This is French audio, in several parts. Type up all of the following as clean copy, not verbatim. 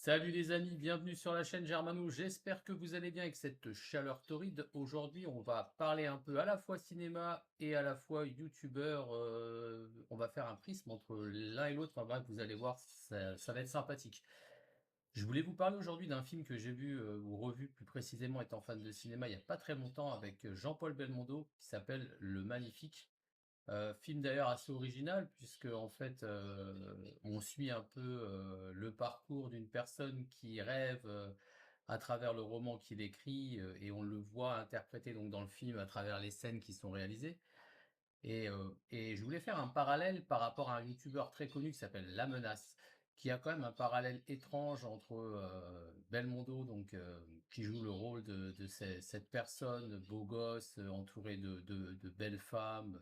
Salut les amis, bienvenue sur la chaîne Germano, j'espère que vous allez bien avec cette chaleur torride. Aujourd'hui on va parler un peu à la fois cinéma et à la fois youtubeur. On va faire un prisme entre l'un et l'autre, enfin bref vous allez voir, ça va être sympathique. Je voulais vous parler aujourd'hui d'un film que j'ai vu ou revu plus précisément étant fan de cinéma il n'y a pas très longtemps avec Jean-Paul Belmondo qui s'appelle Le Magnifique. Film d'ailleurs assez original puisque en fait on suit un peu le parcours d'une personne qui rêve à travers le roman qu'il écrit et on le voit interpréter donc dans le film à travers les scènes qui sont réalisées. Et je voulais faire un parallèle par rapport à un youtubeur très connu qui s'appelle La Menace, qui a quand même un parallèle étrange entre Belmondo, donc qui joue le rôle de cette personne beau gosse, entouré de belles femmes,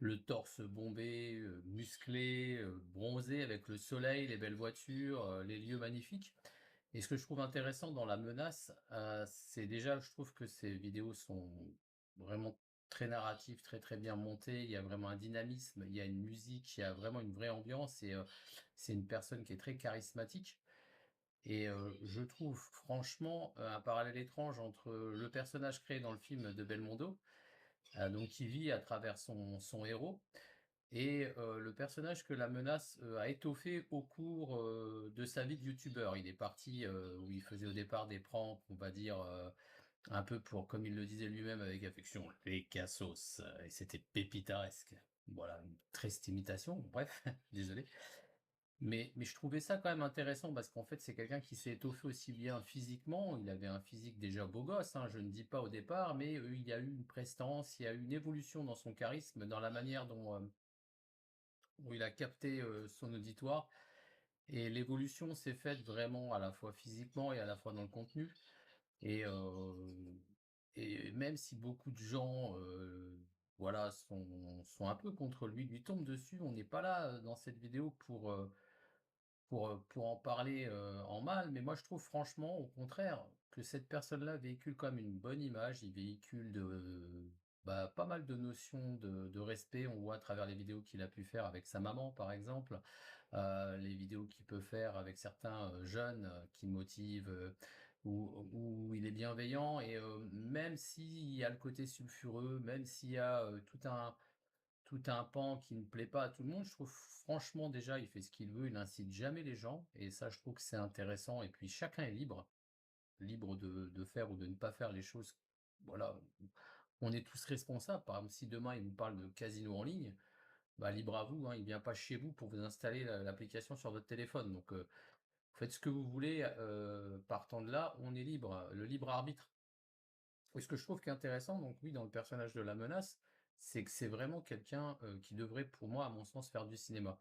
le torse bombé, musclé, bronzé avec le soleil, les belles voitures, les lieux magnifiques. Et ce que je trouve intéressant dans La Menace, c'est déjà, je trouve que ces vidéos sont vraiment très narratives, très très bien montées. Il y a vraiment un dynamisme, il y a une musique, il y a vraiment une vraie ambiance et c'est une personne qui est très charismatique. Et je trouve franchement un parallèle étrange entre le personnage créé dans le film de Belmondo, donc qui vit à travers son héros, et le personnage que La Menace a étoffé au cours de sa vie de youtubeur. Il est parti où il faisait au départ des pranks, on va dire, un peu pour, comme il le disait lui-même avec affection, les cassos, et c'était pépitaresque. Voilà, une triste imitation, bref, désolé. Mais je trouvais ça quand même intéressant parce qu'en fait, c'est quelqu'un qui s'est étoffé aussi bien physiquement. Il avait un physique déjà beau gosse, hein, je ne dis pas au départ, mais il y a eu une prestance, il y a eu une évolution dans son charisme, dans la manière dont il a capté son auditoire. Et l'évolution s'est faite vraiment à la fois physiquement et à la fois dans le contenu. Et, et même si beaucoup de gens voilà, sont un peu contre lui, lui tombent dessus, on n'est pas là dans cette vidéo pour en parler en mal, mais moi je trouve franchement, au contraire, que cette personne-là véhicule quand même une bonne image, il véhicule pas mal de notions de respect, on voit à travers les vidéos qu'il a pu faire avec sa maman par exemple, les vidéos qu'il peut faire avec certains jeunes qui motivent, où il est bienveillant, et même s'il y a le côté sulfureux, même s'il y a tout un pan qui ne plaît pas à tout le monde, je trouve franchement déjà il fait ce qu'il veut, il incite jamais les gens, et ça je trouve que c'est intéressant. Et puis chacun est libre, libre de faire ou de ne pas faire les choses. Voilà, on est tous responsables. Par exemple, si demain il nous parle de casino en ligne, bah libre à vous, hein, il vient pas chez vous pour vous installer l'application sur votre téléphone. Donc faites ce que vous voulez, partant de là, on est libre, le libre arbitre. Et ce que je trouve qui est intéressant, donc oui, dans le personnage de La Menace, c'est que c'est vraiment quelqu'un qui devrait, pour moi, à mon sens, faire du cinéma.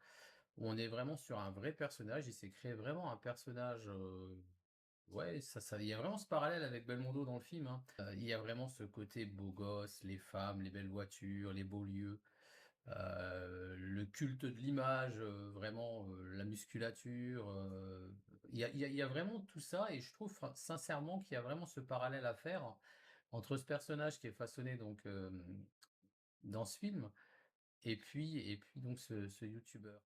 On est vraiment sur un vrai personnage, il s'est créé vraiment un personnage. Ouais, il y a vraiment ce parallèle avec Belmondo dans le film, hein. Il y a vraiment ce côté beau gosse, les femmes, les belles voitures, les beaux lieux, le culte de l'image, vraiment la musculature. Il y a vraiment tout ça, et je trouve sincèrement qu'il y a vraiment ce parallèle à faire entre ce personnage qui est façonné donc dans ce film et puis donc ce youtubeur.